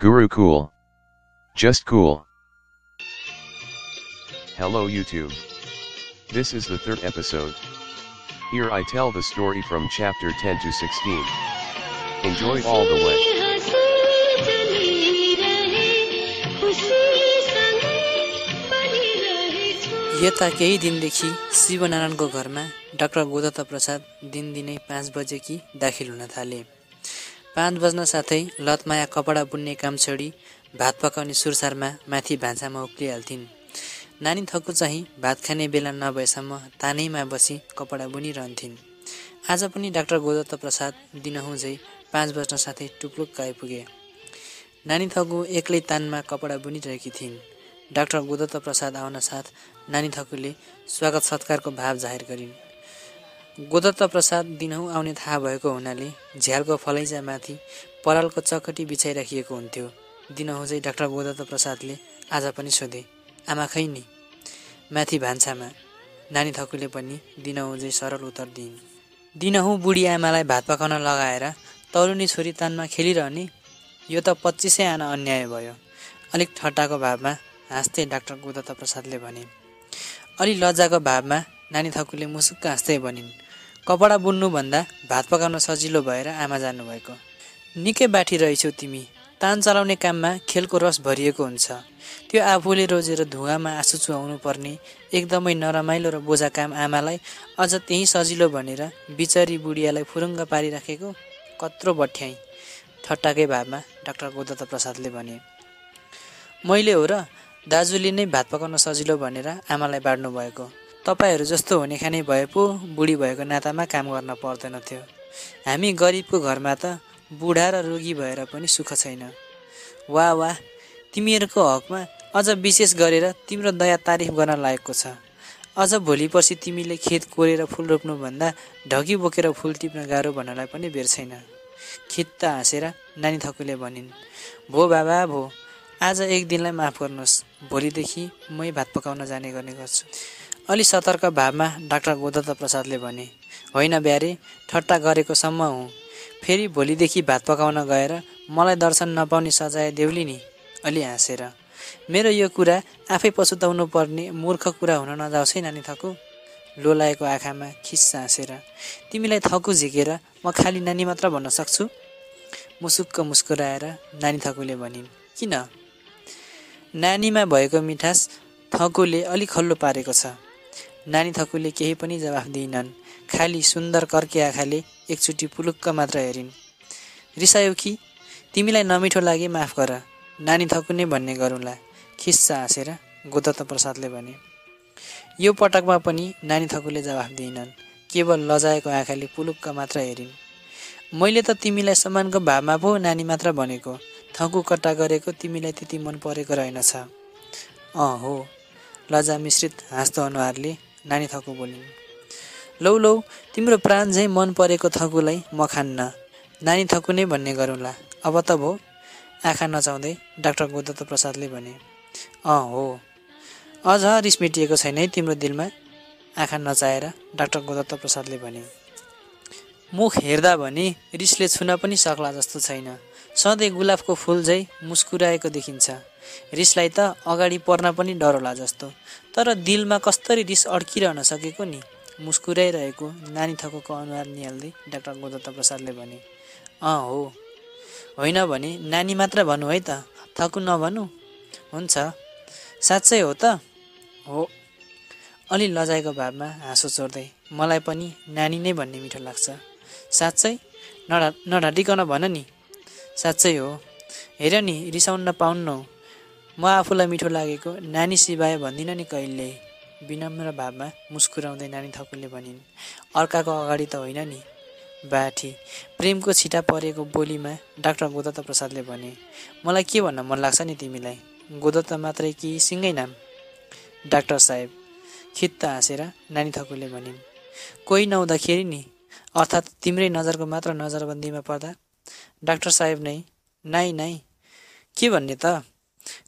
Guru cool. Just cool. Hello YouTube. This is the third episode. Here I tell the story from chapter 10 to 16. Enjoy all the way. यता केही दिनदेखि शिवनारायणको घरमा doctor Godatta Prasad दिनदिनै 5 बजेकी दाखिल हुन थाले। 5 बज्न साथै लतमाया कपडा बुन्ने काम छोडी भात पकाउने सुरसारमा माथि भान्सामा उक्लिहाल्थिन्। नानी थक्कु चाहिँ भात खाने बेला नभएसम्म तानैमा बसी कपडा बुनिरहन्थिन्। आज पनि डाक्टर गोदत्त प्रसाद दिनहुँझै 5 बज्न साथै टुप्लुक्क आइपुगे। नानी थक्कु एक्लै तानमा कपडा बुनिरहेकी थिइन्। डाक्टर गोदत्त प्रसाद आउन साथ नानी थक्कुले स्वागत सत्कारको भाव जाहेर गरिन्। गोदत्त प्रसाद दिनहुँ आउने थाहा भएको हुनाले झ्यालको फलैजा माथि परालको चकटी बिछाइराखिएको हुन्थ्यो। दिनहुँ डाक्टर गोदत्त प्रसादले आज पनि सोधे, आमा खै नि? माथि भान्सामा। नानी थक्कुले पनि दिनहुँ सरल उत्तर दिइन्। दिनहुँ बुढी आमालाई भात पकाउन लगाएर तरुनी छोरी तानमा खेलिरहने? यो त 25 आना अन्याय भयो। अलिक ठट्टाको भावमा हाँस्दै डाक्टर गोदत्त प्रसादले भने। अलि लज्जाको भावमा नानी थक्कुले मुसुक्क हाँस्दै भनिन्, कपडा बुन्नु भन्दा भात पकाउन सजिलो भएर आमा जानुभएको। निकै बाठी रहेछौ तिमी। तान चलाउने काममा खेलको रस भरिएको हुन्छ। त्यो आफूले रोजेर धुवामा आँसु चुहाउनु पर्ने एकदमै नरमाइलो र बोझा काम आमालाई अझ त्यही सजिलो भनेर बिचरी बुढियालाई फुरुङ्ग पारिराखेको कत्रो बठ्याई। ठट्टाकै भावमा डाक्टर गोदत्त प्रसादले भने। मैले हो र दाजुले नै भात पकाउन सजिलो भनेर आमालाई बाड्नु भएको। तपाईहरू जस्तो हुने खाने भए पो बुढी भएको नातामा काम गर्न पर्दैन थियो। हामी गरिबको घरमा त बुढा र रोगी भएर पनि सुख छैन। वाह वाह, तिमीहरूको हकमा अझ विशेष गरेर तिम्रो दया तारिफ गर्न लायकको छ। अझ भोलि पर्सि तिमीले खेत कोरेर फुल रोप्नु भन्दा ढकी बोकेर फुल टिप्न गाह्रो भन्नलाई पनि बेर छैन। खित्त हाँसेर नानी थक्कुले भनिन्, भो बाबा भो, आज एक दिनलाई माफ गर्नुहोस्। भोलिदेखि मै भात पकाउन जाने गर्ने गर्छु। अलि सतर्क भावमा डाक्टर गोदत्त प्रसादले भने। होइन ब्यारे, ठट्टा गरेको सम्म हुँ। फेरि भोलिदेखि भात पकाउन गएर मलाई दर्शन नपाउने सजाय देउली नि। अलि हाँसेर। मेरो यो कुरा आफै पछुताउनु पर्ने मूर्ख कुरा हुन नजाओस् है नानी थक्कु। लोलाएको आँखामा खिस्स हाँसेर। तिमीलाई थक्कु झिकेर म खाली नानी मात्र भन्न सक्छु? मुसुक्क मुस्कुराएर नानी थक्कुले भनिन्। किन? नानीमा भएको मिठास थक्कुले अलि खल्लो पारेको छ। नानी थक्कुले केही पनि जवाफ दिइनन्। खाली सुन्दर कर्के आँखाले एकचोटि पुलुक्क मात्र हेरिन्। रिसायौ कि? तिमीलाई नमिठो लागे माफ गर। नानी थक्कु नै भन्ने गरौँला। खिस्स हाँसेर गोदत्त प्रसादले भने। यो पटकमा पनि नानी थक्कुले जवाफ दिइनन्। केवल लजाएको आँखाले पुलुक्क मात्र हेरिन्। मैले त तिमीलाई सम्मानको भावमा पो नानी मात्र भनेको। थक्कु कट्टा गरेको तिमीलाई त्यति मन परेको रहेनछ। हो, लजा मिश्रित हाँस्दो अनुहारले नानी थक्कु बोलिन्। लौ लौ, तिम्रो प्राण झैँ मन परेको थक्कुलाई म खान्न। नानी थक्कु नै भन्ने गरौँला। अब त भो? आँखा नचाउँदै डाक्टर गोदत्त प्रसादले भने। हो, अझ रिस मेटिएको छैन है तिम्रो दिलमा? आँखा नचाएर डाक्टर गोदत्त प्रसादले भने। मुख हेर्दा भने रिसले छुन पनि सक्ला जस्तो छैन। सधैँ गुलाबको फुल झै मुस्कुराएको देखिन्छ। रिसलाई त अगाडि पर्न पनि डर होला जस्तो। तर दिलमा कस्तरी रिस अड्किरहन सकेको नि। मुस्कुराइरहेको नानी थक्कुको अनुहार निहाल्दै डाक्टर गोदत्त प्रसादले भने। हो, होइन भने नानी मात्र भन्नु है त, थक्कु नभन्नु? हुन्छ, साँच्चै हो त? हो, अलि लजाएको भावमा हाँसो चोर्दै। मलाई पनि नानी नै भन्ने मिठो लाग्छ। साँच्चै? नढाटिकन भन नि। साँच्चै हो। हेर नि, रिसाउन पाउन्न। म आफूलाई मिठो लागेको नानी सिवाय भन्दिनँ नि कहिल्यै। विनम्र भावमा मुस्कुराउँदै नानी थक्कुले भनिन्। अर्काको अगाडि त होइन नि। बाठी प्रेमको छिटा परेको बोलीमा डाक्टर गोदत्त प्रसादले भने। मलाई के भन्न मन लाग्छ नि तिमीलाई? गोदत्त मात्रै कि सिँगै नाम? डाक्टर साहेब। खित्त हाँसेर नानी थक्कुले भनिन्। कोही नहुँदाखेरि नि, अर्थात् तिम्रै नजरको मात्र नजरबन्दीमा पर्दा? डाक्टर साहेब नै? नाइ नाइ, के भन्ने त?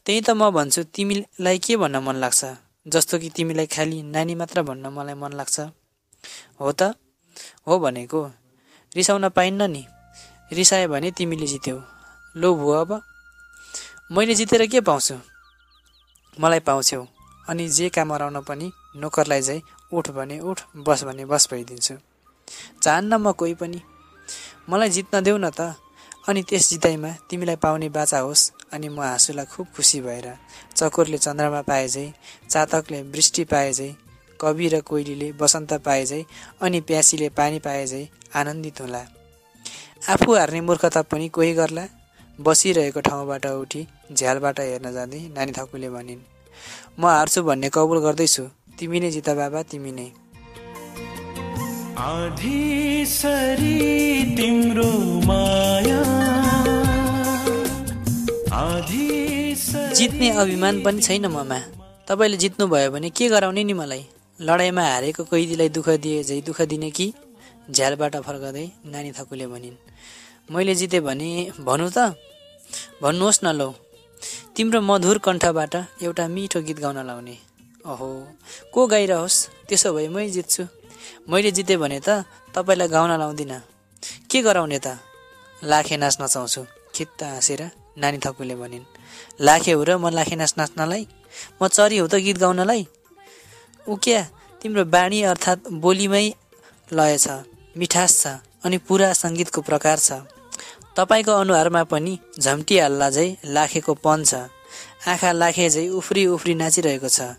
त्यही त म भन्छु, तिमीलाई के भन्न मन लाग्छ? जस्तो कि तिमीलाई खाली नानी मात्र भन्न मलाई मन लाग्छ। हो त? हो भनेको। रिसाउन पाइन्न नि। रिसायो भने तिमीले जित्यौ। लो भो अब। मैले जितेर के पाउँछु? मलाई पाउँछौ अनि जे काम हराउन पनि नोकरलाई चाहिँ उठ भने उठ, बस भने बस भइदिन्छु। चाहन्न म कोही पनि, मलाई जित्न देऊ न त। अनि त्यस जिताइमा तिमीलाई पाउने बाचा होस्। अनि म हाँसुला खुब खुसी भएर, चकोरले चन्द्रमा पाए झै, चातकले वृष्टि पाए झै, कवि र कोइलीले बसन्त पाए झै, अनि प्यासीले पानी पाए झै आनन्दित होला। आफू हार्ने मूर्खता पनि कोही गर्ला। बसिरहेको ठाउँबाट उठी झ्यालबाट हेर्न जाँदै नानी थकुले भनिन्, म हार्छु भन्ने कबुल गर्दैछु। तिमी नै जित बाबा, तिमी नै। आधी सरी तिम्रो माया, आधी सरी। जित्ने अभिमान पनि छैन ममा। तपाईँले जित्नुभयो भने के गराउने नि मलाई? लडाइँमा हारेको कैदीलाई दुःख दिए झै दुःख दिने कि? झ्यालबाट फर्कँदै नानी थकुले भनिन्, मैले जितेँ भने भनौँ त? भन्नुहोस् न लौ। तिम्रो मधुर कण्ठबाट एउटा मिठो गीत गाउन लाउने। ओहो, को गाइरहोस्, त्यसो भए मै जित्छु। मैले जितेँ भने त तपाईँलाई गाउन लाउँदिनँ। के गराउने त? लाखे नाच नचाउँछु, खित्त हाँसेर नानी थकुले भनिन्। लाखे हो र म लाखे नाच नाच्नलाई? म चरी हो त गीत गाउनलाई? ऊ क्या, तिम्रो बाणी अर्थात् बोलीमै लय छ, मिठास छ, अनि पुरा सङ्गीतको प्रकार छ। तपाईँको अनुहारमा पनि झम्टिहाल्ला झै लाखेको पन छ। आँखा लाखे झै उफ्री उफ्री नाचिरहेको छ।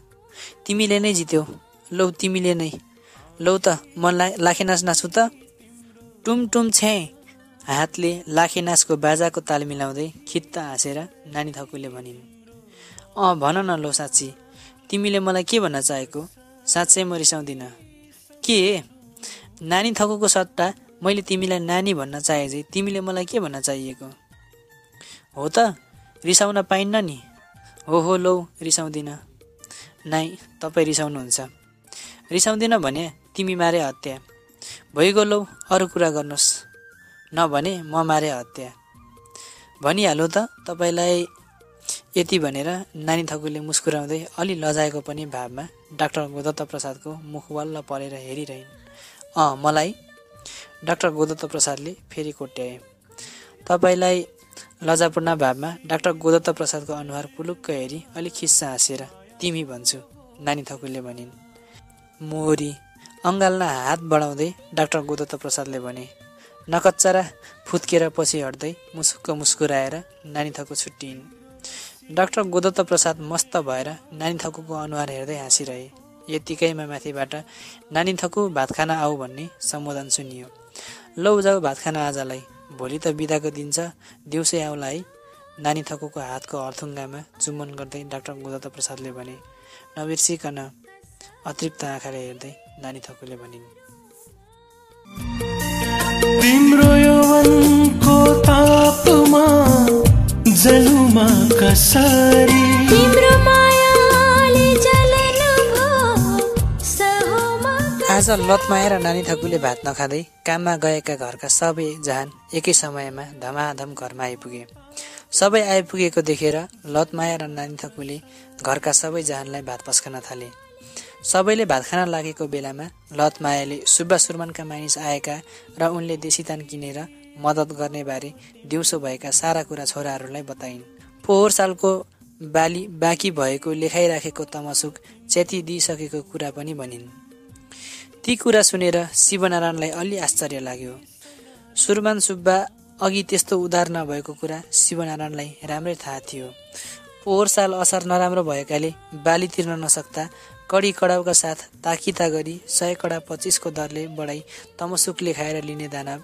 तिमीले नै जित्यौ। लौ तिमीले नै। लौ त म लाखे नाच नाच्छु त। टुम टुम छे। हातले लाखे नाचको बाजाको ताल मिलाउँदै खित्त हाँसेर नानी थकुले भनिन्, भन न लौ साँच्ची, तिमीले मलाई के भन्न चाहेको? साँच्चै म रिसाउँदिन। के? नानी थकुको सट्टा मैले तिमीलाई नानी भन्न चाहे झै तिमीले मलाई के भन्न चाहिएको? हो त, रिसाउन पाइन्न नि। हो लौ, रिसाउँदिन। नाइ, तपाईँ रिसाउनुहुन्छ। रिसाउँदिन भने तिमी मारे हत्या। भइगयो लौ, अरू कुरा गर्नुहोस्। नभने म मारे हत्या। भनिहाल्नु त तपाईँलाई। यति भनेर नानी थकुले मुस्कुराउँदै अलि लजाएको पनि भावमा डाक्टर गोदत्त प्रसादको मुख वल्ल परेर हेरिरहन्। मलाई? डाक्टर गोदत्त प्रसादले फेरि कोट्याए। तपाईँलाई? लजापूर्ण भावमा डाक्टर गोदत्त प्रसादको अनुहार पुलुक्क हेरी अलिक खिस्सा हाँसेर तिमी भन्छु, नानी थकुले भनिन्। मोरी। अङ्गाल्न हात बढाउँदै डाक्टर गोदत्त प्रसादले भने। नकच्चरा फुत्केर पछि हट्दै मुसुक्क मुस्कुराएर नानी थकु छुट्टिन्। डाक्टर गोदत्त प्रसाद मस्त भएर नानी थकुको अनुहार हेर्दै हाँसिरहे। यतिकैमा माथिबाट नानी थकु भात खान आऊ भन्ने सम्बोधन सुनियो। लौ जाऊ भात खान आजलाई, भोलि त बिदाको दिन छ, दिउँसै आउला है। नानी थकुको हातको हर्थुङ्गामा चुम्बन गर्दै डाक्टर गोदत्त प्रसादले भने। नबिर्सिकन अतृप्त आँखाले हेर्दै नानी थकुले भनिन्, तिम्रो यौवनको तापमा जलुमा कसरी, तिम्रो मायाले जलन भो सहोमा। आज लतमाया र नानी थकुले भात नखाँदै काममा गएका घरका सबै जहान एकै समयमा धमाधम घरमा आइपुगे। सबै आइपुगेको देखेर लतमाया र नानी थकुले घरका सबै जहानलाई भात पस्कन थाले। सबैले भात खान लागेको बेलामा लतमायाले सुब्बा सुरमानका मानिस आएका र उनले देशीतान किनेर मद्दत गर्ने बारे दिउँसो भएका सारा कुरा छोराहरूलाई बताइन्। पोहोर सालको बाली बाँकी भएको लेखाइराखेको तमसुक च्याति दिइसकेको कुरा पनि भनिन्। ती कुरा सुनेर शिवनारायणलाई अलि आश्चर्य लाग्यो। सुरमान सुब्बा अघि त्यस्तो उदार नभएको कुरा शिवनारायणलाई राम्रै थाहा थियो। पोहोर साल असार नराम्रो भएकाले बाली तिर्न नसक्दा कडी कडाउका साथ ताकिता गरी 100 कडा 25 को दरले बढाई तमसुकले खाएर लिने दानव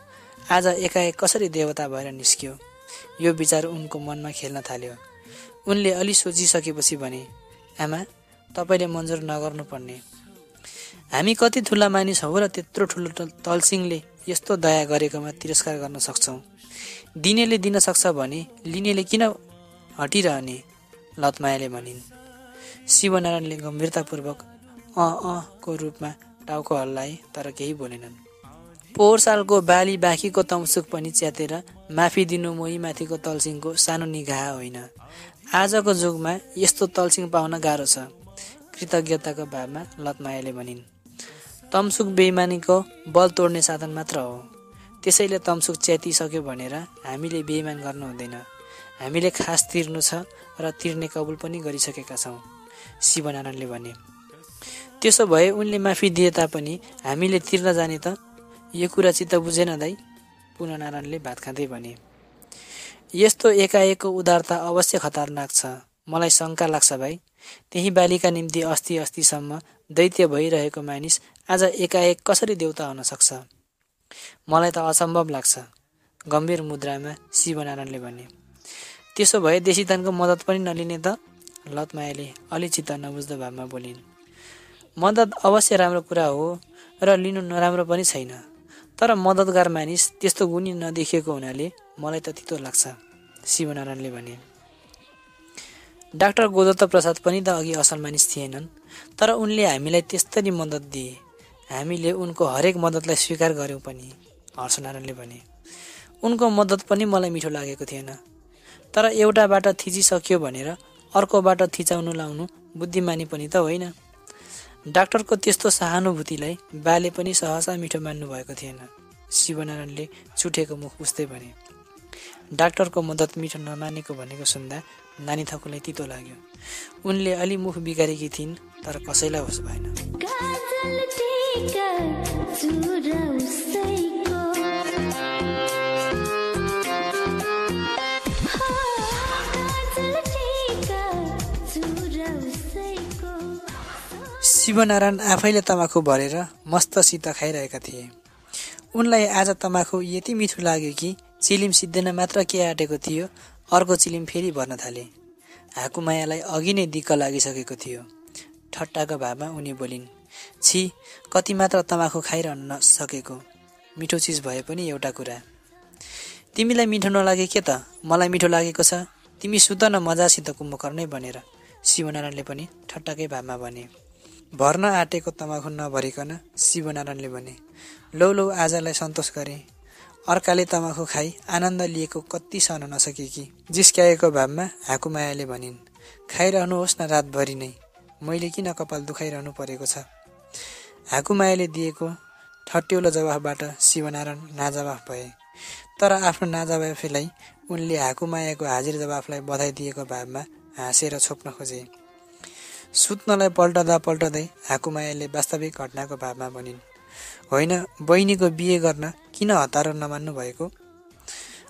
आज एकाएक कसरी देवता भएर निस्क्यो? यो विचार उनको मनमा खेल्न थाल्यो। उनले अलि सोचिसकेपछि भने, आमा, तपाईँले मन्जुर नगर्नु पर्ने। हामी कति ठुला मानिस हौ र त्यत्रो ठुलो तलसिङले यस्तो दया गरेकोमा तिरस्कार गर्न सक्छौं? दिनेले दिन सक्छ भने लिनेले किन हटिरहने? लतमायाले भनिन्। शिवनारायणले गम्भीरतापूर्वक को रूपमा टाउको हल्लाए तर केही बोलेनन्। पोहोर सालको बाली बाँकीको तमसुक पनि च्यातेर माफी दिनु मोही माथिको तलसिङको सानो निगाह होइन। आजको जुगमा यस्तो तलसिङ पाउन गाह्रो छ, कृतज्ञताको भावमा लतमायाले भनिन्। तमसुक बेइमानीको बल तोड्ने साधन मात्र हो, त्यसैले तमसुक च्यातिसक्यो भनेर हामीले बेइमान गर्नु हुँदैन। हामीले खास तिर्नु छ र तिर्ने कबुल पनि गरिसकेका छौँ, शिवनारायणले भने। त्यसो भए उनले माफी दिए तापनि हामीले तिर्न जाने त? यो कुरा चित्त बुझेन दाइ, पूर्णनारायणले भात खाँदै भने। यस्तो एकाएकको उदारता अवश्य खतरनाक छ। मलाई शङ्का लाग्छ भाइ, त्यही बालिका निम्ति अस्तिसम्म दैत्य भइरहेको मानिस आज एकाएक कसरी देउता हुन सक्छ? मलाई त असम्भव लाग्छ, गम्भीर मुद्रामा शिवनारायणले भने। त्यसो भए देशीदानको मद्दत पनि नलिने त? लतमायाले अलि चित्त नबुझ्दो भावमा बोलिन्। मद्दत अवश्य राम्रो कुरा हो र लिनु नराम्रो पनि छैन, तर मद्दतगार मानिस त्यस्तो गुणी नदेखिएको हुनाले मलाई त तितो लाग्छ, शिवनारायणले भने। डाक्टर गोदत्त प्रसाद पनि त अघि असल मानिस थिएनन्, तर उनले हामीलाई त्यस्तरी मद्दत दिए। हामीले उनको हरेक मद्दतलाई स्वीकार गर्यौँ पनि, हर्षनारायणले भने। उनको मद्दत पनि मलाई मिठो लागेको थिएन, तर एउटाबाट थिचिसक्यो भनेर अर्कोबाट थिचाउनु लाउनु बुद्धिमानी पनि त होइन। डाक्टरको त्यस्तो सहानुभूतिलाई बाले पनि सहसा मिठो मान्नु भएको थिएन, शिवनारायणले चुठेको मुख पुस्दै भने। डाक्टरको मद्दत मिठो नमानेको भनेको सुन्दा नानी थकुलाई तितो लाग्यो। उनले अलि मुख बिगारेकी थिइन्, तर कसैलाई होस भएन। शिवनारायण आफैले तमाखु भरेर मस्तसित खाइरहेका थिए। उनलाई आज तमाखु यति मिठो लाग्यो कि चिलिम सिद्धेन मात्र के आँटेको थियो, अर्को चिलिम फेरि भर्न थाले। हाकुमायालाई अघि नै दिक्क लागिसकेको थियो। ठट्टाको भावमा उनी बोलिन्, छी, कति मात्र तमाखु खाइरहन सकेको, मिठो चिज भए पनि एउटा कुरा। तिमीलाई मिठो नलागे के त? मलाई मिठो लागेको छ। तिमी सुत न मजासित कुम्भकर्णै बनेर, शिवनारायणले पनि ठट्टाकै भावमा भने। भर्न आँटेको तमाखु नभरिकन शिवनारायणले भने, लौ लौ आजलाई सन्तोष गरे। अर्काले तमाखु खाई आनन्द लिएको कति सहन नसके कि, जिस्क्याएको भावमा हाकुमायाले भनिन्, खाइरहनुहोस् न रातभरि नै, मैले किन कपाल दुखाइरहनु परेको छ? हाकुमायाले दिएको ठट्यौलो जवाफबाट शिवनारायण नाजवाफ भए, तर आफ्नो नाजवाफीलाई उनले हाकुमायाको हाजिर जवाफलाई बधाई दिएको भावमा हाँसेर छोप्न खोजे। सुत्नलाई पल्टदै हाकुमायाले वास्तविक घटनाको भावमा भनिन्, होइन, बहिनीको बिहे गर्न किन हतार नमान्नु भएको?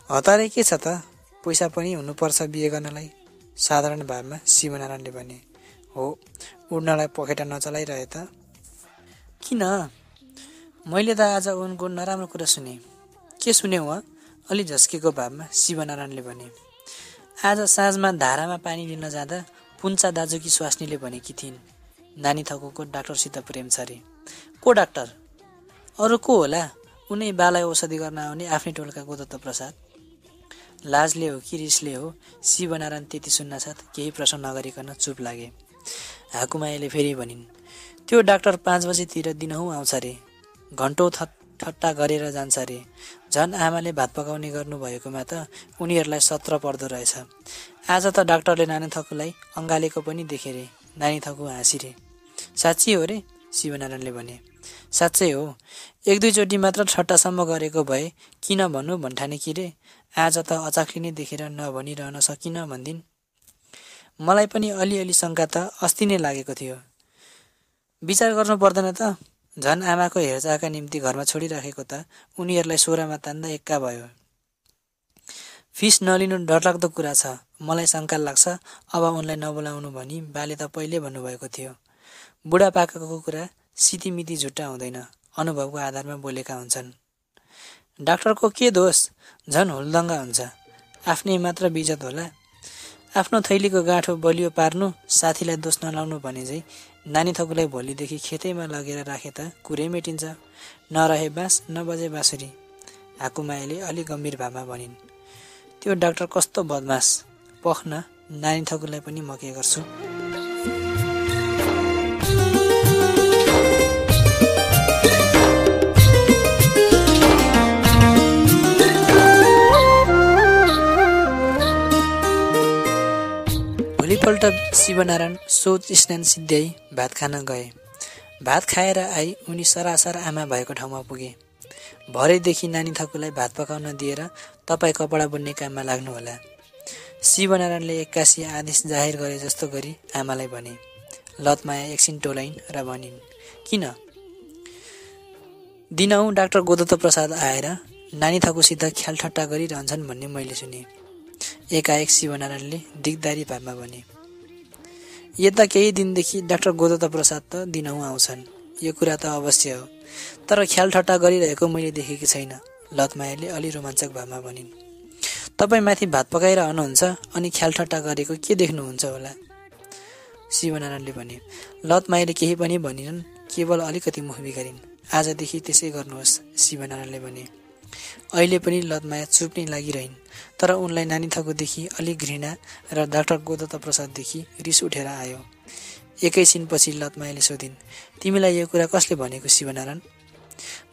हतारै के छ त, पैसा पनि हुनुपर्छ बिहे गर्नलाई, साधारण भावमा शिवनारायणले भने। हो, उड्नलाई पखेटा नचलाइरहे त? किन? मैले त आज उनको नराम्रो कुरा सुने। के सुन्यौ? अलि झस्केको भावमा शिवनारायणले भने। आज साँझमा धारामा पानी लिन जाँदा पुन्चा दाजुकी स्वास्नीले भनेकी थिइन्, नानी थकुको डाक्टरसित प्रेम छ रे। को डाक्टर? अरू को होला? उनै बालाई औषधि गर्न आउने आफ्नै टोलका गोदत्त प्रसाद। लाजले हो कि रिसले हो, शिवनारायण त्यति सुन्नासाथ केही प्रश्न नगरिकन चुप लागे। हाकुमायाले फेरि भनिन्, त्यो डाक्टर 5 बजेतिर दिनहुँ आउँछ रे, घन्टौँ ठट्टा गरेर जान्छ रे। झन् आमाले भात पकाउने गर्नुभएकोमा त उनीहरूलाई सत्र पर्दो रहेछ। आज त डाक्टरले नानी थकुलाई अँगालेको पनि देखे रे। नानी थकु हाँसी रे। साँच्ची हो रे? शिवनारायणले भने। साँच्चै हो, 1-2 चोटि मात्र ठट्टासम्म गरेको भए किन भन्नु भन्ठाने कि रे। आज त अचाक्लिने देखेर नभनिरहन सकिन भन्दिन्। मलाई पनि अलिअलि शङ्का त अस्ति नै लागेको थियो। विचार गर्नु पर्दैन त? झन् आमाको हेरचाहका निम्ति घरमा छोडिराखेको त उनीहरूलाई सोरामा तान्दा एक्का भयो। फिस नलिनु डरलाग्दो कुरा छ। मलाई शङ्का लाग्छ अब उनलाई नबोलाउनु भनी बाले त पहिले भन्नुभएको थियो। बुढापाकाको कुरा सितिमिति झुट्टा हुँदैन, अनुभवको आधारमा बोलेका हुन्छन्। डाक्टरको के दोष? झन् हुलदङ्गा हुन्छ। आफ्नै मात्र बिजत होला। आफ्नो थैलीको गाँठो बलियो पार्नु, साथीलाई दोष नलाउनु भने चाहिँ नानी थकुलाई भोलिदेखि खेतैमा लगेर राखे त कुरै मेटिन्छ। नरहे बाँस नबजे बाँसुरी, हाकुमायाले अलि गम्भीर भावमा भनिन्। त्यो डाक्टर कस्तो बदमास, पख्न नानी थकुलाई पनि म के गर्छु। भोलिपल्ट शिवनारायण शौच स्नान सिद्ध्याई भात खान गए। भात खाएर आई उनी सरासर आमा भएको ठाउँमा पुगे। भरेदेखि नानी थकुलाई भात पकाउन दिएर तपाईँ कपडा बुन्ने काममा लाग्नुहोला। शिवनारायणले एक्कासी आदेश जाहेर गरे जस्तो गरी आमालाई भने। लतमाया एकछिन टोलाइन् र भनिन्, किन? दिनहुँ डाक्टर गोदत्त प्रसाद आएर नानी थकुसित ख्यालठट्टा गरिरहन्छन् भन्ने मैले सुने। एकाएक शिवनारायणले दिगदारी भावमा भने। यता केही दिनदेखि डाक्टर गोदत्त प्रसाद त दिनहुँ आउँछन्, यो कुरा त अवश्य हो, तर ख्यालठट्टा गरिरहेको मैले देखेकी छैन, लतमायाले अलि रोमाञ्चक भावमा भनिन्। तपाईँ माथि भात पकाइरहनुहुन्छ अनि ख्यालठट्टा गरेको के देख्नुहुन्छ होला? शिवनारायणले भने। लतमायाले केही पनि भनिनन्, केवल अलिकति मुख बिगारिन्। आजदेखि त्यसै गर्नुहोस्, शिवनारायणले भने। अहिले पनि लतमाया चुप नै लागिरहन्, तर उनलाई नानी थकुदेखि अलि घृणा र डाक्टर गोदत्त प्रसाददेखि रिस उठेर आयो। एकैछिनपछि लतमायाले सोधिन्, तिमीलाई यो कुरा कसले भनेको शिवनारायण?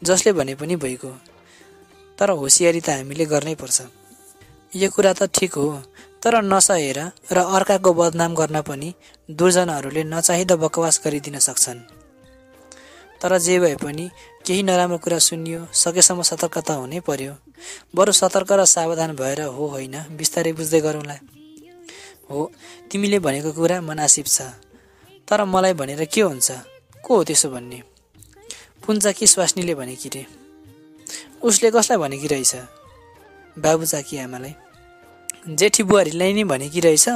जसले भने पनि भइगयो, तर होसियारी त हामीले गर्नै पर्छ। यो कुरा त ठिक हो, तर नसहेर र अर्काको बदनाम गर्न पनि दुर्जनहरूले नचाहिँदो बकवास गरिदिन सक्छन्। तर जे भए पनि केही नराम्रो कुरा सुनियो, सकेसम्म सतर्कता हुनै पर्यो। बरु सतर्क र सावधान भएर हो होइन बिस्तारै बुझ्दै गरौँला। हो, तिमीले भनेको कुरा मनासिब छ, तर मलाई भनेर के हुन्छ? को हो त्यसो भन्ने? पुञ्चाकी स्वास्नीले भनेकी रे। उसले कसलाई भनेकी रहेछ? बाबुचाकी आमालाई। जेठी बुहारीलाई नै भनेकी रहेछ?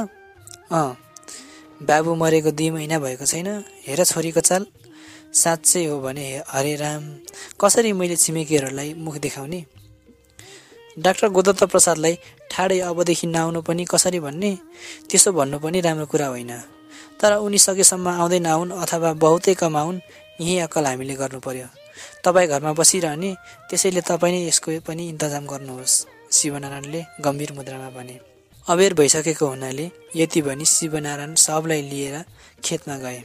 बाबु मरेको 2 महिना भएको छैन, हेर छोरीको चाल। साँच्चै हो भने हरे राम, कसरी मैले छिमेकीहरूलाई मुख देखाउने? डाक्टर गोदत्त प्रसादलाई ठाडै अबदेखि नआउनु पनि कसरी भन्ने? त्यसो भन्नु पनि राम्रो कुरा होइन, तर उनी सकेसम्म आउँदै नआउन् अथवा बहुतै कमाउन्, यही अक्कल हामीले गर्नु पर्यो। तपाईँ घरमा बसिरहने, त्यसैले तपाईँ नै यसको पनि इन्तजाम गर्नुहोस्, शिवनारायणले गम्भीर मुद्रामा भने। अबेर भइसकेको हुनाले यति भनी शिवनारायण सबलाई लिएर खेतमा गए।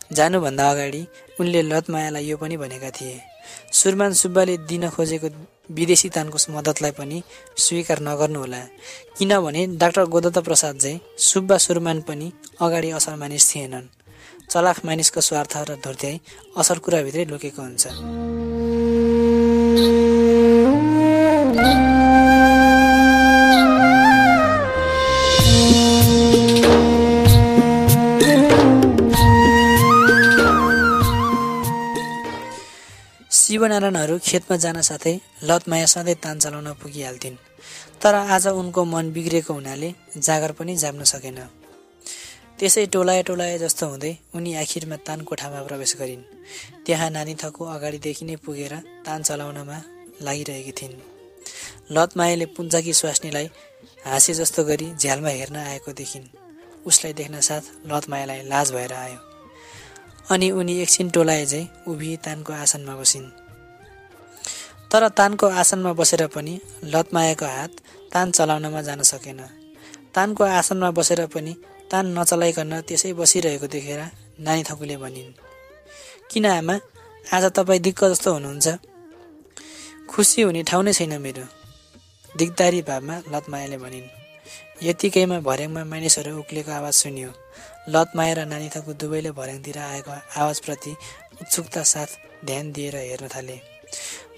जानुभन्दा अगाडि उनले लतमायालाई यो पनि भनेका थिए, सुरमान सुब्बाले दिन खोजेको विदेशी तानको मद्दतलाई पनि स्वीकार नगर्नुहोला, किनभने डाक्टर गोदत्त प्रसाद चाहिँ सुब्बा सुरमान पनि अगाडि असल मानिस थिएनन्। चलाख मानिसको स्वार्थ र धुर्त्याइ असल कुराभित्रै लुकेको हुन्छ। शिवनारायणहरू खेतमा जान साथै लतमाया सधैँ तान चलाउन पुगिहाल्थिन्, तर आज उनको मन बिग्रेको हुनाले जागर पनि जाप्न सकेन। त्यसै टोलाए जस्तो हुँदै उनी आखिरमा तान कोठामा प्रवेश गरिन्। त्यहाँ नानी थको अगाडिदेखि नै पुगेर तान चलाउनमा लागिरहेकी थिइन्। लतमायाले पुञ्चाकी स्वास्नीलाई हाँसे जस्तो गरी झ्यालमा हेर्न आएको देखिन्। उसलाई देख्न साथ लतमायालाई लाज भएर आयो, अनि उनी एकछिन टोलाए चाहिँ उभि तानको आसनमा बसिन्। तर तानको आसनमा बसेर पनि लतमायाको हात तान चलाउनमा जान सकेन। तानको आसनमा बसेर पनि तान नचलाइकन त्यसै बसिरहेको देखेर नानी थकुले भनिन्, किन आमा, आज तपाईँ दिक्क जस्तो हुनुहुन्छ? खुसी हुने ठाउँ नै छैन मेरो, दिगदारी भावमा लतमायाले भनिन्। यतिकैमा भर्याङमा मानिसहरू उक्लेको आवाज सुनियो। लतमाया र नानी थकु दुवैले भर्याङतिर आएको आवाजप्रति उत्सुकता साथ ध्यान दिएर हेर्न थाले।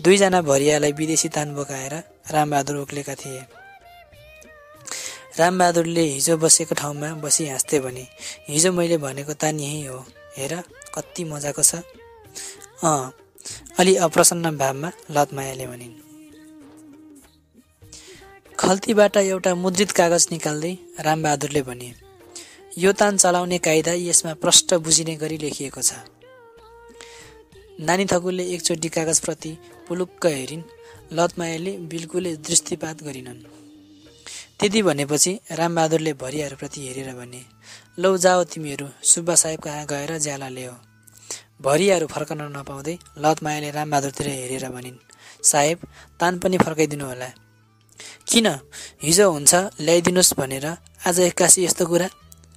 2 जना भरियालाई विदेशी तान बोकाएर रामबहादुर उक्लेका थिए। रामबहादुरले हिजो बसेको ठाउँमा बसी हाँस्दै भने, हिजो मैले भनेको तान यही हो, हेर कति मजाको छ। अलि अप्रसन्न भावमा लतमायाले भनिन्। खल्तीबाट एउटा मुद्रित कागज निकाल्दै रामबहादुरले भने, यो तान चलाउने कायदा यसमा प्रष्ट बुझिने गरी लेखिएको छ। नानी थकुले एकचोटि कागजप्रति पुलुक्क हेरिन्। लतमायाले बिल्कुलै दृष्टिपात गरिनन्। त्यति भनेपछि रामबहादुरले भरियाहरूप्रति हेरेर भने, लौ जाओ तिमीहरू सुब्बा साहेब कहाँ गएर ज्याला ल्याओ। भरियाहरू फर्कन नपाउँदै लतमायाले रामबहादुरतिर हेरेर भनिन्, साहेब तान पनि फर्काइदिनु होला। किन, हिजो हुन्छ ल्याइदिनुहोस् भनेर आज एक्कासी यस्तो कुरा?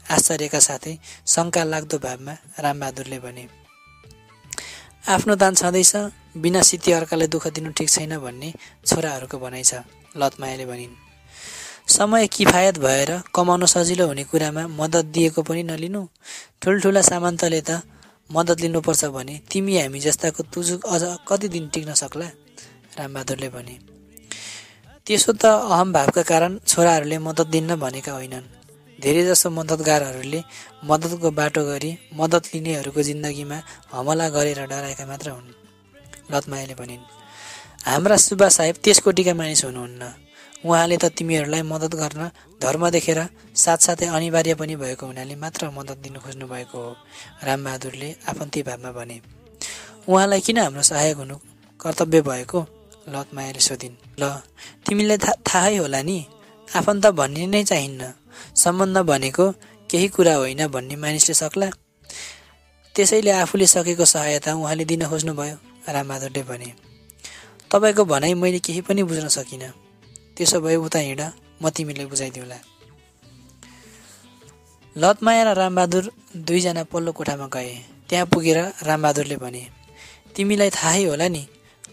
आश्चर्यका साथै शङ्का लाग्दो भावमा रामबहादुरले भने, आफ्नो तान छँदैछ, बिना सिती अर्कालाई दुःख दिनु ठिक छैन भन्ने छोराहरूको भनाइ छ, लतमायाले भनिन्। समय किफायत भएर कमाउन सजिलो हुने कुरामा मद्दत दिएको पनि नलिनु, ठुल्ठुला सामन्तले त मद्दत लिनुपर्छ भने तिमी हामी जस्ताको तुजुक अझ कति दिन टिक्न सक्ला? रामबहादुरले भने। त्यसो त अहम भावका कारण छोराहरूले मद्दत दिन्न भनेका होइनन्। धेरैजसो मद्दतगारहरूले मद्दतको बाटो गरी मद्दत लिनेहरूको जिन्दगीमा हमला गरेर डराएका मात्र हुन्। लतमायाले भनिन्, हाम्रा सुब्बा साहेब त्यस कोटीका मानिस हुनुहुन्न। उहाँले त तिमीहरूलाई मद्दत गर्न धर्म देखेर साथसाथै अनिवार्य पनि भएको हुनाले मात्र मद्दत दिनु खोज्नु भएको हो। रामबहादुरले आफन्ती भावमा भने। उहाँलाई किन हाम्रो सहायक हुनु कर्तव्य भएको? लतमायाले सोधिन्। ल, तिमीलाई थाहै होला नि, आफन्त भन्ने नै चाहिन्न। सम्बन्ध भनेको केही कुरा होइन भन्ने मानिसले सक्ला। त्यसैले आफूले सकेको सहायता उहाँले दिन खोज्नुभयो। रामबहादुरले भने, तपाईँको भनाइ मैले केही पनि बुझ्न सकिनँ। त्यसो भए उता हिँड, म तिमीलाई बुझाइदिउँला। लतमाया र रामबहादुर दुईजना पल्लो कोठामा गए। त्यहाँ पुगेर रामबहादुरले भने, तिमीलाई थाहै होला नि,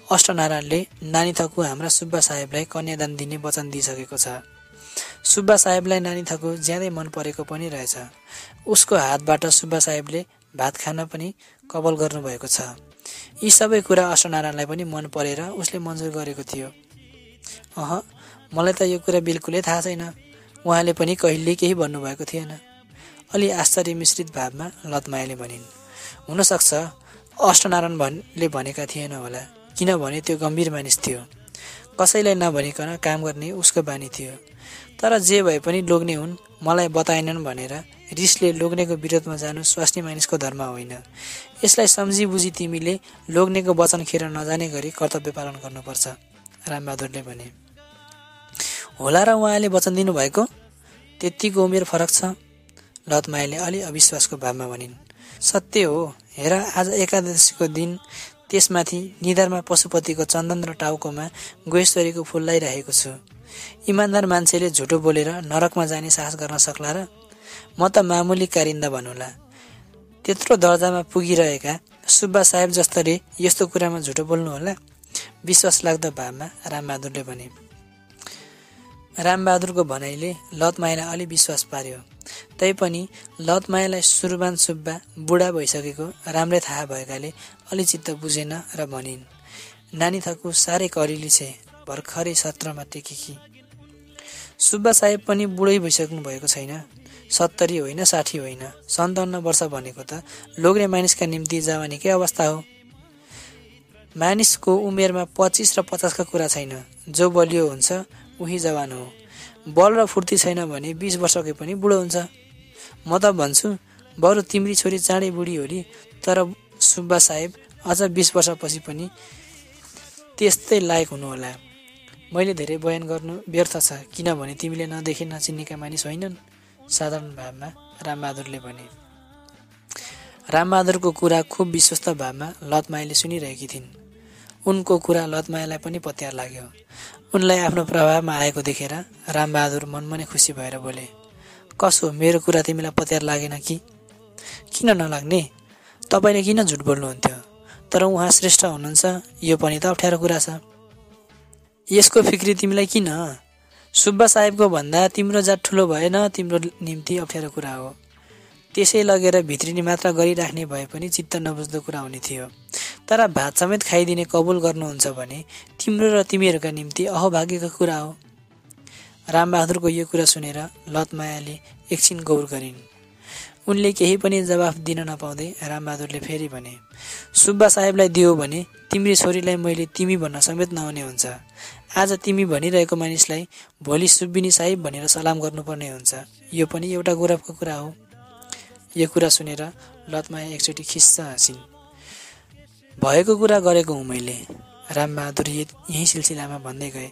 अष्टनारायणले नानी थकु हाम्रा सुब्बा साहेबलाई कन्यादान दिने वचन दिइसकेको छ। सुब्बा साहेबलाई नानी थकु ज्यादै मन परेको पनि रहेछ। उसको हातबाट सुब्बा साहेबले भात खान पनि कबल गर्नुभएको छ। यी सबै कुरा अष्टनारायणलाई पनि मन परेर उसले मन्जुर गरेको थियो। मलाई त यो कुरा बिल्कुलै थाहा छैन। उहाँले पनि कहिल्यै केही भन्नुभएको थिएन। अलि आश्चर्य मिश्रित भावमा लतमायाले भनिन्, हुनसक्छ अष्टनारायणले भनेका थिएन होला, किनभने त्यो गम्भीर मानिस थियो। कसैलाई नभनिकन काम गर्ने उसको बानी थियो। तर जे भए पनि लोग्ने हुन्, मलाई बताएनन् भनेर रिसले लोग्नेको विरोधमा जानु स्वास्नी मानिसको धर्म होइन। यसलाई सम्झी बुझी तिमीले लोग्नेको वचन खेर नजाने गरी कर्तव्य पालन गर्नुपर्छ। रामबहादुरले भने, होला र उहाँले वचन दिनुभएको? त्यतिको उमेर फरक छ। लतमायाले अलि अविश्वासको भावमा भनिन्, सत्य हो। हेर, आज एकादशीको दिन त्यसमाथि निधारमा पशुपतिको चन्दन र टाउकोमा गोहेश्वरीको फुल लगाइरहेको छु। इमान्दार मान्छेले झुटो बोलेर नरकमा जाने साहस गर्न सक्ला र? म त मामुली कारिन्दा भन्नुला। त्यत्रो दर्जामा पुगिरहेका सुब्बा साहेब जस्तोले यस्तो कुरामा झुटो बोल्नु होला? विश्वास लाग्दो भावमा रामबहादुरले भने। रामबहादुरको भनाइले लतमायालाई अलि विश्वास पार्यो। तैपनि लतमायालाई सुरबान सुब्बा बुढा भइसकेको राम्रै थाहा भएकाले अलि चित्त बुझेन र भनिन्, नानी थकु साह्रै करिली छे, भर्खरै 17मा टेकेकी। सुब्बा साहेब पनि बुढै भइसक्नु भएको छैन। 70 होइन, 60 होइन, 57 वर्ष भनेको त लोग्ने मानिसका निम्ति जवानीकै अवस्था हो। मानिसको उमेरमा 25 र 50 का कुरा छैन। जो बलियो हुन्छ उही जवान हो। बल र फुर्ती छैन भने 20 वर्षकै पनि बुढो हुन्छ। म त भन्छु, बरु तिम्री छोरी चाँडै बुढी होली, तर सुब्बा साहेब अझ 20 वर्षपछि पनि त्यस्तै लायक हुनुहोला। मैले धेरै बयान गर्नु व्यर्थ छ, किनभने तिमीले नदेखे नचिन्नेका मानिस होइनन्। साधारण भावमा रामबहादुरले भने। रामबहादुरको कुरा खुब विश्वस्त भावमा लतमायाले सुनिरहेकी थिइन्। उनको कुरा लतमायालाई पनि पत्यार लाग्यो। उनलाई आफ्नो प्रभावमा आएको देखेर रामबहादुर मनमनै खुसी भएर बोले, कसो, मेरो कुरा तिमीलाई पत्यार लागेन कि? किन नलाग्ने? तपाईँले किन झुट बोल्नुहुन्थ्यो? तर उहाँ श्रेष्ठ हुनुहुन्छ, यो पनि त अप्ठ्यारो कुरा छ। यसको फिक्री तिमीलाई किन? सुब्बा साहेबको भन्दा तिम्रो जात ठुलो भएन, तिम्रो निम्ति अप्ठ्यारो कुरा हो। त्यसै लगेर भित्रिने मात्र गरिराख्ने भए पनि चित्त नबुझ्दो कुरा हुने थियो। तर भात समेत खाइदिने कबुल गर्नुहुन्छ भने तिम्रो र तिमीहरूका निम्ति अहोभाग्यको कुरा हो। रामबहादुरको यो कुरा सुनेर लतमायाले एकछिन गौर गरिन्। उनले केही पनि जवाफ दिन नपाउँदै रामबहादुरले फेरि भने, सुब्बा साहेबलाई दियो भने तिम्री छोरीलाई मैले तिमी भन्न समेत नहुने हुन्छ। आज तिमी भनिरहेको मानिसलाई भोलि सुब्बिनी साहेब भनेर सलाम गर्नुपर्ने हुन्छ। यो पनि एउटा गौरवको कुरा हो। यो कुरा सुनेर लतमाया एकचोटि खिस्स हाँसिन्। भएको कुरा गरेको हुँ मैले। रामबहादुर यही सिलसिलामा भन्दै गए,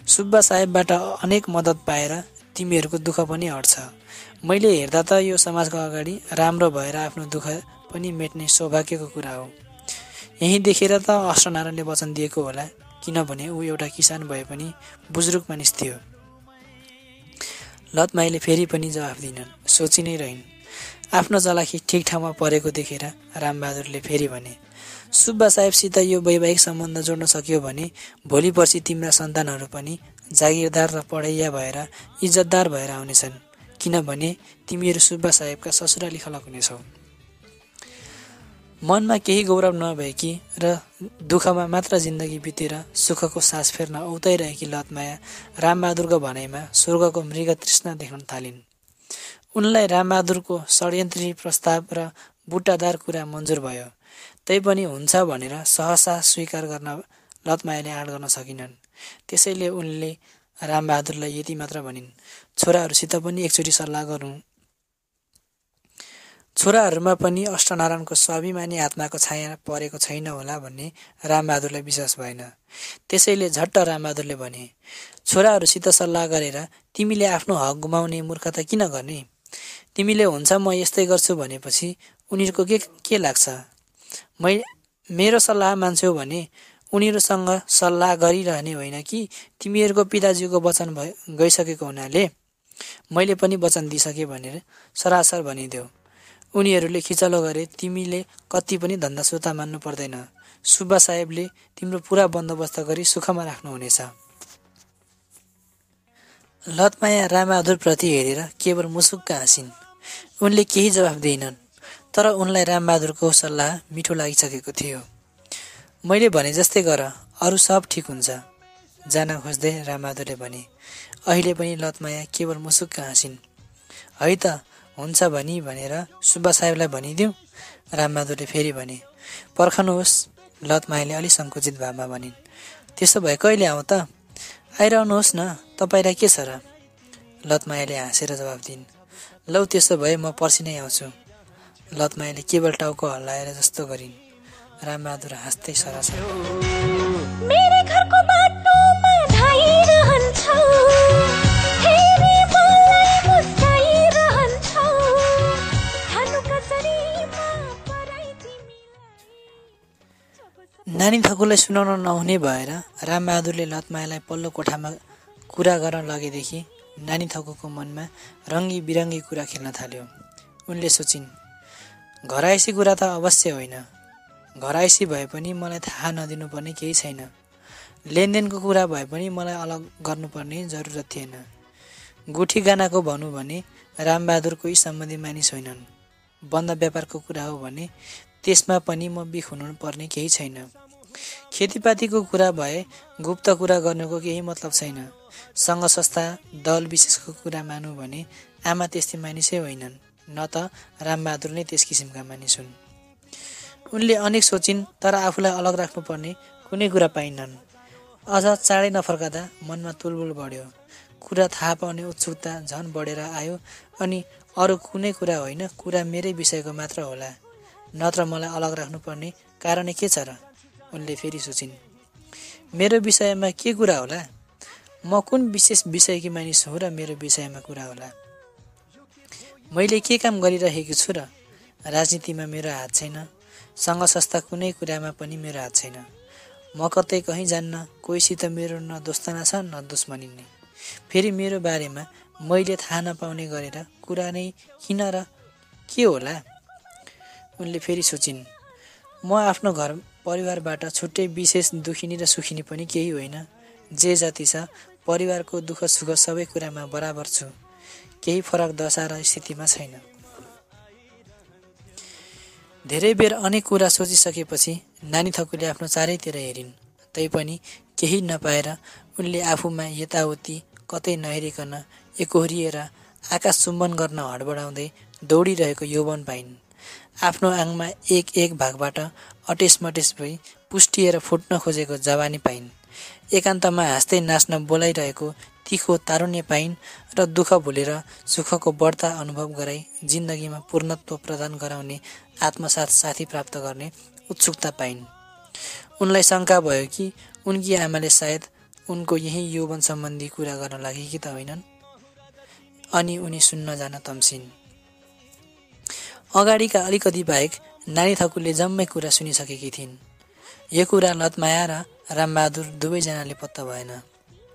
सुब्बा साहेबबाट अनेक मद्दत पाएर तिमीहरूको दुःख पनि हट्छ। मैले हेर्दा त यो समाजको अगाडि राम्रो भएर आफ्नो दुःख पनि मेट्ने सौभाग्यको कुरा हो। यही देखेर त अष्टनारायणले वचन दिएको होला, किनभने ऊ एउटा किसान भए पनि बुजुर्ग मानिस थियो। लतमायाले फेरि पनि जवाफ दिनन्, सोची नै रहिन्। आफ्नो चलाखी ठिक ठाउँमा परेको देखेर रामबहादुरले फेरि भने, सुब्बा साहेबसित यो वैवाहिक सम्बन्ध जोड्न सकियो भने भोलि पर्सि तिम्रा सन्तानहरू पनि जागिरदार र पढैया भएर इज्जतदार भएर आउनेछन्, किनभने तिमीहरू सुब्बा साहेबका ससुराली खलक हुनेछौ। मनमा केही गौरव नभएकी र दुःखमा मात्र जिन्दगी बितेर सुखको सास फेर्न औताइरहेकी लतमाया रामबहादुरको भनाइमा स्वर्गको मृग तृष्णा देख्न थालिन्। उनलाई रामबहादुरको षड्यन्त्री प्रस्ताव र बुट्टादार कुरा मन्जुर भयो। तैपनि हुन्छ भनेर सहसा स्वीकार गर्न लतमायाले आँट गर्न सकिनन्। त्यसैले उनले रामबहादुरलाई यति मात्र भनिन्, छोराहरूसित पनि एकचोटि सल्लाह गरौँ। छोराहरूमा पनि अष्टनारायणको स्वाभिमानी आत्माको छाया परेको छैन होला भन्ने रामबहादुरलाई विश्वास भएन। त्यसैले झट्ट रामबहादुरले भने, छोराहरूसित सल्लाह गरेर तिमीले आफ्नो हक गुमाउने मूर्खता किन गर्ने? तिमीले हुन्छ म यस्तै गर्छु भनेपछि उनीहरूको के लाग्छ? मेरो सल्लाह मान्छौ भने उनीहरूसँग सल्लाह गरिरहने होइन कि तिमीहरूको पिताजीको वचन गइसकेको हुनाले मैले पनि वचन दिइसकेँ भनेर सरासर भनिदेऊ। उनीहरूले खिचलो गरे तिमीले कति पनि धन्दा सुता मान्नु पर्दैन। सुब्बा साहेबले तिम्रो पुरा बन्दोबस्त गरी सुखमा राख्नुहुनेछ। लतमाया रामबहादुरप्रति हेरेर केवल मुसुक्क हाँसिन्। उनले केही जवाफ दिएनन्। तर उनलाई रामबहादुरको सल्लाह मिठो लागिसकेको थियो। मैले भने जस्तै गर, अरू सब ठिक हुन्छ। जान खोज्दै रामबहादुरले भने। अहिले पनि लतमाया केवल मुसुक्क हाँसिन्। है त हुन्छ भनी भनेर सुब्बा साहेबलाई भनिदिउँ। रामबहादुरले फेरि भने। पर्खनुहोस्, लतमायाले अलि सङ्कुचित भावमा भनिन्। त्यसो भए कहिले आउँ त? आइरहनुहोस् न, तपाईँलाई के छ र? लतमायाले हाँसेर जवाफ दिइन्। लौ त्यसो भए म पर्सि नै आउँछु। लतमायाले केवल टाउको हल्लाएर जस्तो गरिन्। रामबहादुर हाँस्दै सरासर मेरे घरको बाटोमा धाइरहन्छौ, फेरि मलाई मुस्काइरहन्छौ, खानु कसरीमा पराई तिमीलाई। नानी थकुलाई सुनाउन नहुने भएर रामबहादुरले लतमायालाई पल्लो कोठामा कुरा गर्न लगेदेखि नानी थकुको मनमा रङ्गी बिरङ्गी कुरा खेल्न थाल्यो। उनले सोचिन्, घरायसी कुरा त अवश्य होइन। घरायसी भए पनि मलाई थाहा नदिनुपर्ने केही छैन। लेनदेनको कुरा भए पनि मलाई अलग गर्नुपर्ने जरुरत थिएन। गुठी गानाको भनौँ भने रामबहादुर कोही सम्बन्धी मानिस होइनन्। बन्द व्यापारको कुरा हो भने त्यसमा पनि म बिख हुनुपर्ने केही छैन। खेतीपातीको कुरा भए गुप्त कुरा गर्नुको केही मतलब छैन। सङ्घ संस्था दल विशेषको कुरा मानौँ भने आमा त्यस्तै मानिसै होइनन्, न त रामबहादुर नै त्यस किसिमका मानिस हुन्। उनले अनेक सोचिन्, तर आफूलाई अलग राख्नुपर्ने कुनै कुरा पाइनन्। अझ चाँडै नफर्कदा मनमा तुलबुल बढ्यो। कुरा थाहा पाउने उत्सुकता झन् बढेर आयो। अनि अरू कुनै कुरा होइन, कुरा मेरै विषयको मात्र होला, नत्र मलाई अलग राख्नुपर्ने कारण के छ र? उनले फेरि सोचिन्, मेरो विषयमा के कुरा होला? म कुन विशेष विषयकी मानिस हुँ र मेरो विषयमा कुरा होला? मैले के काम गरिरहेको छु र? राजनीतिमा मेरो हात छैन। सङ्घ संस्था कुनै कुरामा पनि मेरो हात छैन। म कतै कहीँ जान्न। कोहीसित मेरो न दोस्तना छ न दुश्मनी नै। फेरि मेरो बारेमा मैले थाहा नपाउने गरेर कुरा नै किन र के होला? उनले फेरि सोचिन्, म आफ्नो घर परिवारबाट छुट्टै विशेष दुखिनी र सुखिनी पनि केही होइन। जे जति छ परिवारको दुःख सुख सबै कुरामा बराबर छु। केही फरक दशा र स्थितिमा छैन। धेरै बेर अनेक कुरा सोचिसकेपछि नानी थकुले आफ्नो चारैतिर हेरिन्। तैपनि केही नपाएर उनले आफूमा यताउति कतै नहेरिकन एकोहोरिएर आकाश चुम्बन गर्न हडबडाउँदै दौडिरहेको यौवन पाइन्। आफ्नो आङमा एक एक भागबाट अटेसमटेस भई पुष्टिएर फुट्न खोजेको जवानी पाइन्। एकान्तमा हाँस्दै नाच्न बोलाइरहेको तिखो तारुण्य पाइन् र दुःख भुलेर सुखको बढ्ता अनुभव गराई जिन्दगीमा पूर्णत्व प्रदान गराउने आत्मसाथ साथी प्राप्त गर्ने उत्सुकता पाइन्। उनलाई शङ्का भयो कि उनकी आमाले सायद उनको यही यौवन सम्बन्धी कुरा गर्न लागेकी त होइनन्। अनि उनी सुन्न जान तम्सिन्। अगाडिका अलिकति बाहेक नानी थकुले जम्मै कुरा सुनिसकेकी थिइन्। यो कुरा लतमाया र रामबहादुर दुवैजनाले पत्ता भएन।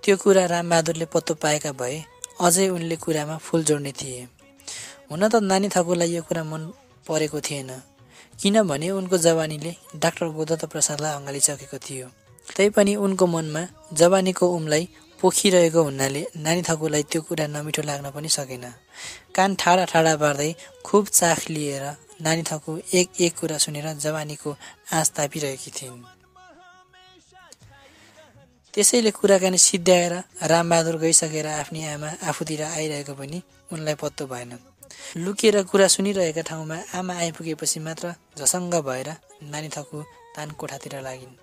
त्यो कुरा रामबहादुरले पत्तो पाएका भए अझै उनले कुरामा फुल जोड्ने थिए। हुन त नानी थकुलाई यो कुरा मन परेको थिएन, किनभने उनको जवानीले डाक्टर गोदत्त प्रसादलाई अँगालिसकेको थियो। तैपनि उनको मनमा जवानीको उमलाई पोखिरहेको हुनाले नानी थकुलाई त्यो कुरा नमिठो लाग्न पनि सकेन। कान ठाडा ठाडा पार्दै खुब चाख लिएर नानी थको एक एक कुरा सुनेर जवानीको आँच तापिरहेकी थिइन्। त्यसैले कुराकानी सिद्ध्याएर रामबहादुर गइसकेर आफ्नी आमा आफूतिर आइरहेको पनि उनलाई पत्तो भएन। लुकेर कुरा सुनिरहेका ठाउँमा आमा आइपुगेपछि मात्र झसङ्ग भएर नानी थकु तान कोठातिर लागिन्।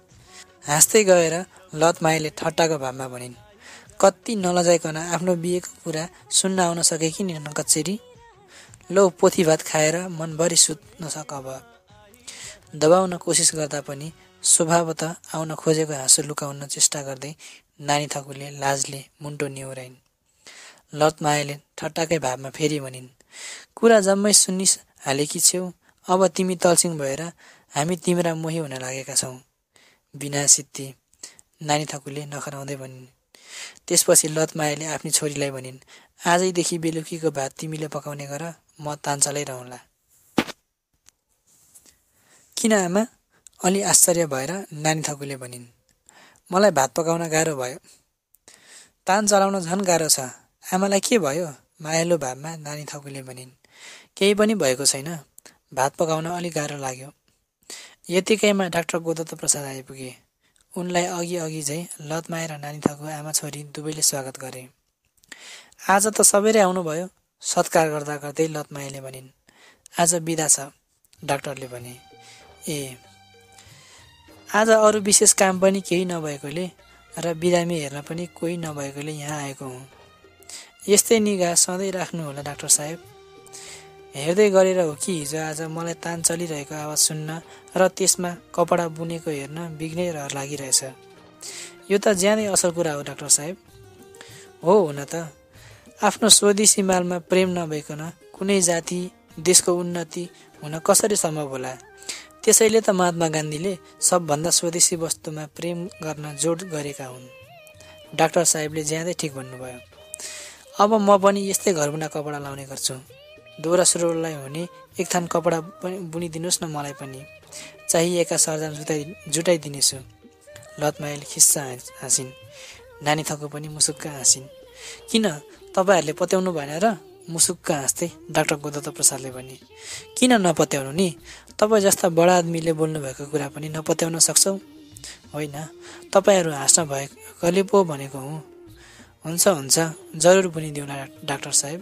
हाँस्दै गएर लतमायाले ठट्टाको भावमा भनिन्, कति नलजाइकन आफ्नो बिहेको कुरा सुन्न आउन सके कि नि कच्चेरी। लो पोथी भात खाएर मनभरि सुत्न सक। अब दबाउन कोसिस गर्दा पनि स्वभावतः आउन खोजेको हाँसो लुकाउन चेष्टा गर्दै नानी थकुले लाजले मुन्टो निहुराइन्। लतमायाले ठट्टाकै भावमा फेरि भनिन्, कुरा जम्मै सुनिस हालेकी छेउ, अब तिमी तल्सिङ भएर हामी तिम्रा मोही हुन लागेका छौँ। बिना सिद्धि नानी थकुले नखराउँदै भनिन्। त्यसपछि लतमायाले आफ्नी छोरीलाई भनिन्, आजैदेखि बेलुकीको भात तिमीले पकाउने गर, म तान चलाइरहँला। किन आमा? अलि आश्चर्य भएर नानी थकुले भनिन्, मलाई भात पकाउन गाह्रो भयो, तान चलाउन झन् गाह्रो छ। आमालाई के भयो? मायालु भावमा नानी थकुले भनिन्, केही पनि भएको छैन, भात पकाउन अलि गाह्रो लाग्यो। यतिकैमा डाक्टर गोदत्त प्रसाद आइपुगे। उनलाई अघि अघि झै लतमाया र नानी थकु आमा छोरी दुवैले स्वागत गरे। आज त सबैले आउनुभयो, सत्कार गर्दा गर्दै लतमायाले भनिन्, आज बिदा छ। डाक्टरले भने, ए आज अरू विशेष काम पनि केही नभएकोले र बिरामी हेर्न पनि कोही नभएकोले यहाँ आएको हुँ। यस्तै निगाह सधैँ राख्नुहोला डाक्टर साहेब। हेर्दै गरेर हो कि हिजो आज मलाई तान चलिरहेको आवाज सुन्न र त्यसमा कपडा बुनेको हेर्न बिग्नै लागिरहेछ। यो त ज्यादै असल कुरा हो डाक्टर साहेब। हो हुन त आफ्नो स्वदेशी मालमा प्रेम नभइकन कुनै जाति देशको उन्नति हुन कसरी सम्भव होला? त्यसैले त महात्मा गान्धीले सबभन्दा स्वदेशी वस्तुमा प्रेम गर्न जोड गरेका हुन्। डाक्टर साहेबले ज्यादै ठिक भन्नुभयो। अब म पनि यस्तै घरबुना कपडा लाउने गर्छु। दोहोरा सुरुवाललाई हुने एक थान कपडा बुनिदिनुहोस् न, मलाई पनि चाहिएका सरजाम जुटाइदिनेछु। लतमायाले खिस्सा हाँसिन्। नानी थको पनि मुसुक्क हाँसिन्। किन तपाईँहरूले पत्याउनु भएन र? मुसुक्क हाँस्दै डाक्टर गोदत्त प्रसादले भने, किन नपत्याउनु नि? तपाईँ जस्ता बडा आदमीले बोल्नुभएको कुरा पनि नपत्याउन सक्छौ? होइन, तपाईँहरू हाँस्न भएकोले पो भनेको हुँ। हुन्छ हुन्छ, जरुर बुनिदिउँला डाक्टर साहेब।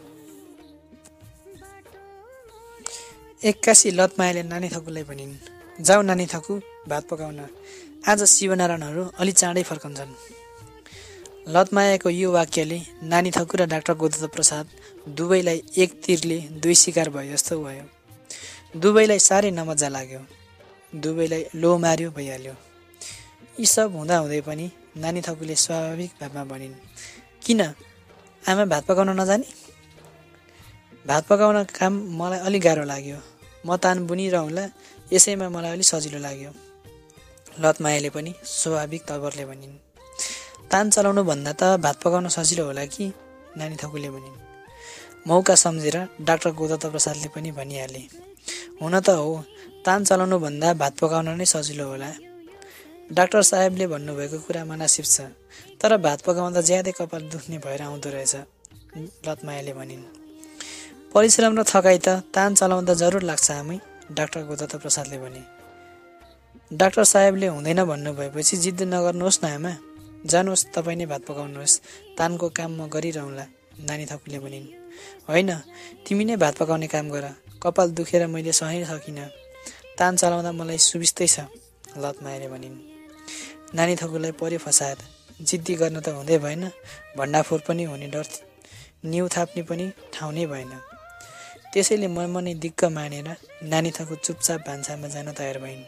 एक्कासी लतमायाले नानी थकुलाई भनिन्, जाऊ नानी थकु, भात पकाउन। आज शिवनारायणहरू अलि चाँडै फर्कन्छन्। लतमायाको यो वाक्यले नानी थकु र डाक्टर गोदत्त प्रसाद दुवैलाई एक तीरले दुई शिकार भयो जस्तो भयो। दुवैलाई साह्रै नमजा लाग्यो। दुवैलाई लो मार्यो भइहाल्यो। यी सब हुँदाहुँदै पनि नानी थकुले स्वाभाविक भावमा भनिन्, किन आमा भात पकाउन नजाने? भात पकाउन काम मलाई अलि गाह्रो लाग्यो। म तान बुनिरहँला, यसैमा मलाई अलि सजिलो लाग्यो। लतमायाले पनि स्वाभाविक तवरले भनिन्। तान चलाउनु भन्दा त भात पकाउन सजिलो होला कि? नानी थकुले भनिन्। मौका सम्झेर डाक्टर गोदत्त प्रसादले पनि भनिहाले, हुन त हो, तान चलाउनु भन्दा भात पकाउन नै सजिलो होला। डाक्टर साहेबले भन्नुभएको कुरा मनासिब छ, तर भात पकाउँदा ज्यादै कपाल दुख्ने भएर आउँदो रहेछ। लतमायाले भनिन्। परिश्रम र थकाइ त तान चलाउँदा जरुर लाग्छ आमै, डाक्टर गोदत्त प्रसादले भने। डाक्टर साहेबले हुँदैन भन्नुभएपछि जिद्द नगर्नुहोस् न आमा, जानुहोस् तपाईँ नै भात पकाउनुहोस्, तानको काम म गरिरहँला। नानी थकुले भनिन्। होइन, तिमी नै भात पकाउने काम गर, कपाल दुखेर मैले सही सकिनँ, तान चलाउँदा मलाई सुबिस्तै छ। लतमायाले भनिन्। नानी थकुलाई पर्यो फसाद। जिद्दी गर्न त हुँदै भएन, भण्डाफोर पनि हुने डर, न्यु थाप्ने पनि ठाउँ नै भएन। त्यसैले मनै दिक्क मानेर नानी थकु चुपचाप भान्सामा जान तयार भइन्।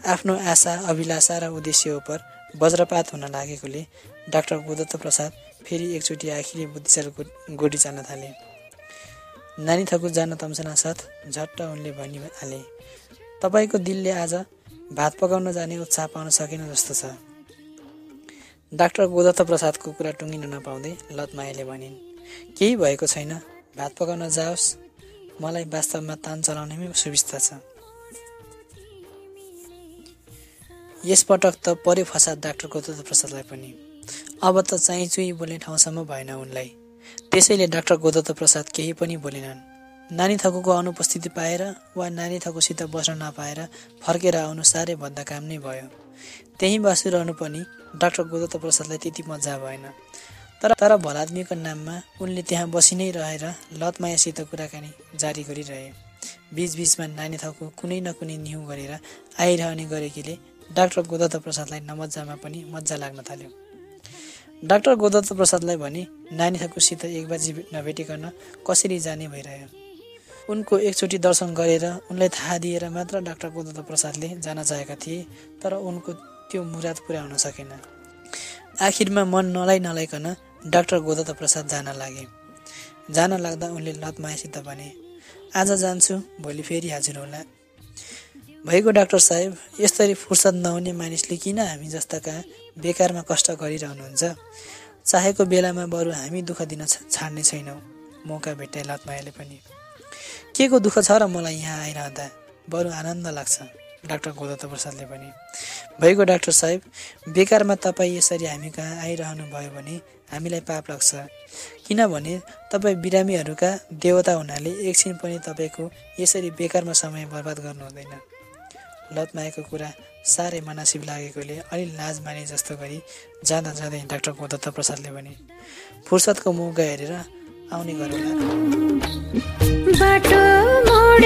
आफ्नो आशा अभिलाषा र उद्देश्य उपर वज्रपात हुन लागेकोले डाक्टर गोदत्त प्रसाद फेरि एकचोटि आखिरी बुद्धिचाल गोडी चाल्न थाले। नानी थकु जान तम्सना साथ झट्ट उनले भनिहाले, तपाईँको दिलले आज भात पकाउन जाने उत्साह पाउन सकेन जस्तो छ। डाक्टर गोदत्त प्रसादको कुरा टुङ्गिन नपाउँदै लतमायाले भनिन्, केही भएको छैन, भात पकाउन जाओस्, मलाई वास्तवमा तान चलाउनेमै सुविस्ता छ। यसपटक त पर्यो फसाद डाक्टर गोदत्त प्रसादलाई पनि। अब त चाहिँ चुई बोल्ने ठाउँसम्म भएन उनलाई। त्यसैले डाक्टर गोदत्त प्रसाद केही पनि बोलेनन्। नानी थकुको अनुपस्थिति पाएर वा नानी थकुसित बस्न नपाएर फर्केर आउनु साह्रै भद्दा काम नै भयो। त्यहीँ बसिरहनु पनि डाक्टर गोदत्त प्रसादलाई त्यति मजा भएन। तर भलाद्मीको नाममा उनले त्यहाँ बसी नै रहेर लतमायासित कुराकानी जारी गरिरहे। बीचबीचमा नानी थकु कुनै न कुनै निहु गरेर आइरहने गरेकीले डाक्टर गोदत्त प्रसादलाई नमजामा पनि मजा लाग्न थाल्यो। डाक्टर गोदत्त प्रसादलाई भने नानी थकुसित एकबाजी नभेटिकन कसरी जाने भइरह्यो। उनको एकचोटि दर्शन गरेर उनलाई थाहा दिएर मात्र डाक्टर गोदत्त प्रसादले जान चाहेका थिए, तर उनको त्यो मुराद पुरा हुन सकेन। आखिरमा मन नलाइकन डाक्टर गोदत्त प्रसाद जान लागे। जान लाग्दा उनले लतमायासित भने, आज जान्छु, भोलि फेरि हाजिर होला। भएको डाक्टर साहेब, यसरी फुर्सद नहुने मानिसले किन हामी जस्ता कहाँ बेकारमा कष्ट गरिरहनुहुन्छ? चाहेको बेलामा बरु हामी दुःख दिन छाड्ने छैनौँ। मौका भेट्टाए लतमायाले पनि। के को दुःख छ र मलाई यहाँ आइरहँदा? बरु आनन्द लाग्छ, डाक्टर गोदत्त प्रसादले भने। भएको डाक्टर साहेब, बेकारमा तपाईँ यसरी हामी कहाँ आइरहनु भयो भने हामीलाई पाप लाग्छ। किनभने तपाईँ बिरामीहरूका देवता हुनाले एकछिन पनि तपाईँको यसरी बेकारमा समय बर्बाद गर्नु हुँदैन। लतमायाको कुरा साह्रै मनासिब लागेकोले अलि लाज माने जस्तो गरी जाँदा जाँदै डाक्टर गोदत्त प्रसादले भने, फुर्सदको मौका हेरेर आउने गरौँला। बाटो मोड